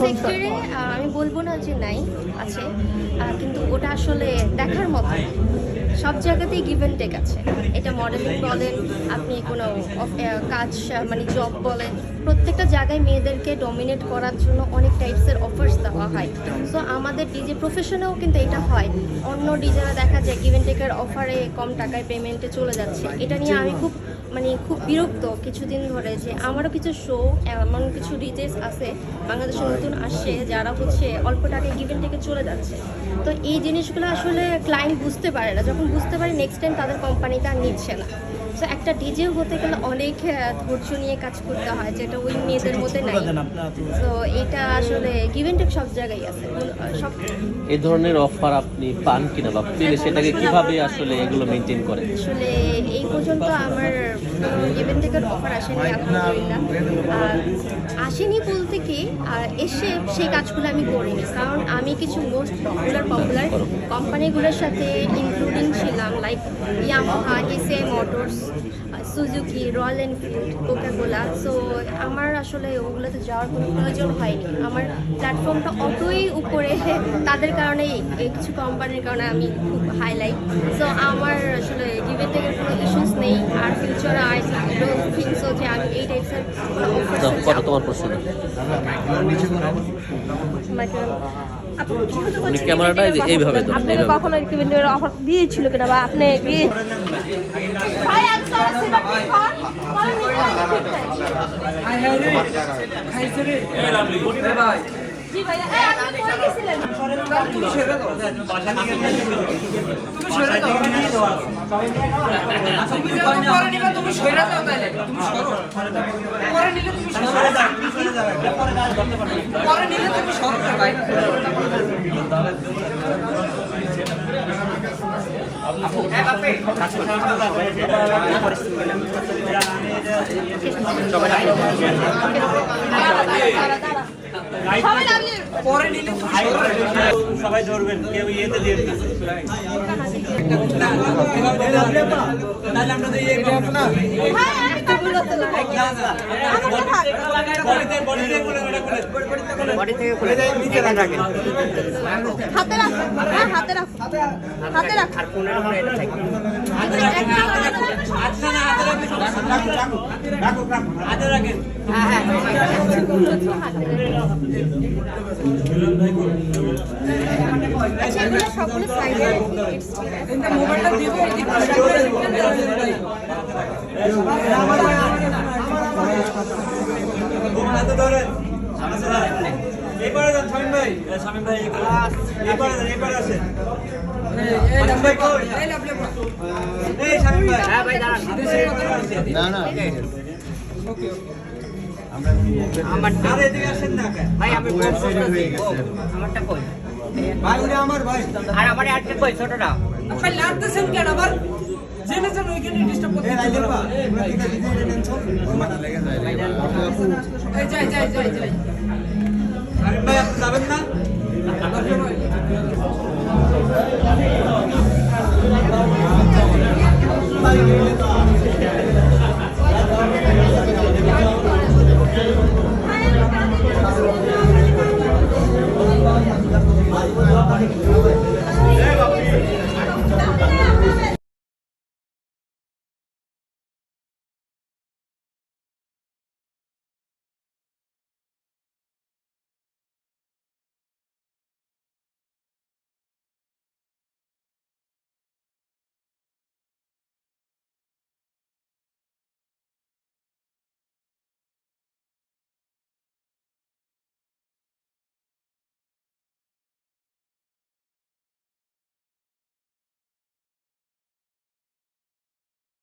সেক্টরে আমি বলবো না যে নাই আছে, কিন্তু ওটা আসলে দেখার মতো। সব জায়গাতেই গিভ অ্যান্ড টেক আছে। এটা মডেলিং বলেন, আপনি কোনো কাজ মানে জব বলেন, প্রত্যেকটা জায়গায় মেয়েদেরকে ডমিনেট করার জন্য অনেক টাইপসের অফার্স দেওয়া হয়। সো আমাদের ডিজে প্রফেশনেও কিন্তু এটা হয়। অন্য ডিজেরা দেখা যায় গিভ অ্যান্ড টেকের অফারে কম টাকায় পেমেন্টে চলে যাচ্ছে। এটা নিয়ে আমি খুব বিরক্ত কিছুদিন ধরে, যে আমারও কিছু শো এমন কিছু ডিজেস আছে বাংলাদেশে নতুন আসছে যারা হচ্ছে অল্প টাকায় গিভ অ্যান্ড টেকে চলে যাচ্ছে। তো এই জিনিসগুলো আসলে ক্লায়েন্ট বুঝতে পারে না, যখন বুঝতে পারে নেক্সট টাইম তাদের কোম্পানিটা আর নিচ্ছে না। তো একটা ডিজে হতে গেলে অনেক ধৈর্য নিয়ে কাজ করতে হয়, যেটা ওই মেয়েদের মধ্যে নাই। তো এটা আসলে গিভ অ্যান্ড টেক সব জায়গায় আছে। সব এই ধরনের অফার আপনি পান কিনা বা পেলে সেটাকে কিভাবে আসলে এগুলো মেনটেন করেন? আসলে এই পর্যন্ত আমার গিভ অ্যান্ড টেকের অফার আসেনি, আলহামদুলিল্লাহ। আসেনি বলতে কি, এসে সেই কাজগুলো আমি করিনি, কারণ আমি কিছু মোস্ট পপুলার কোম্পানিগুলোর সাথে ইনক্লুডিং ছিলাম, like Yamaha, SA motors, Suzuki, royal Enfield, Coca-Cola. So আমার আসলে ওগুলোতে যাওয়ার কোনো প্রয়োজন হয়নি। আমার প্ল্যাটফর্মটা অতই উপরে, তাদের কারণেই কিছু কোম্পানির কারণে আমি খুব হাইলাইট। সো আমার আসলে গিভ অ্যান্ড টেকের কোনো ইস্যুস নেই। আর ফিউচারে আই ডোন্ট থিঙ্ক সো যে আমি এই টাইপসের তোমার প্রশ্ন ক্যামেরাটা এইভাবে আপনি কখনো রিকমেন্ডের অফার দিয়েছিল কিনা, বা আপনি জি ভাইয়া আপনি কই গেছিলেন? তুমি সেরে দাও, বাসা থেকে নিয়ে দাও, তুমি সেরে দাও, তুমি যখন পরে নিবা তুমি সেরে দাও, তাইলে তুমি সরো, পরে নিলে তুমি সরে যাও, তুমি সরে যাও, পরে কাজ করতে পারবে, পরে নিলে তুমি সরো ভাই। আপু হ্যাঁ বাপে কাজ করতে সবাই ধরবেন, কেউ ইয়েতে দিয়ে হাতে রাখ আর কোণের উপরে এটা থাকে হাতে রাখেন। হ্যাঁ সবগুলো সাইডে মোবাইলটা দিব হাতে ধরেন। এইবারে যান শামীম ভাই, শামীম ভাই এইবারে যান, এইবারে আসেন। এই শামীম ভাই, হ্যাঁ ভাই দাঁড়ান, না না ওকে আমার আরে এদিকে আসেন না ভাই, আমি আমারটা কই ভাই, ওরে আমার ভাই, আর আমার আটকে কই ছোটটা ভাই লাগতেছেন কেন আবার জেনে যেন ওইখানে ডিস্টার্ব করতে এই রাইলের পা ওরা কি টেনশন ওর মাথা লেগে যায়, যাই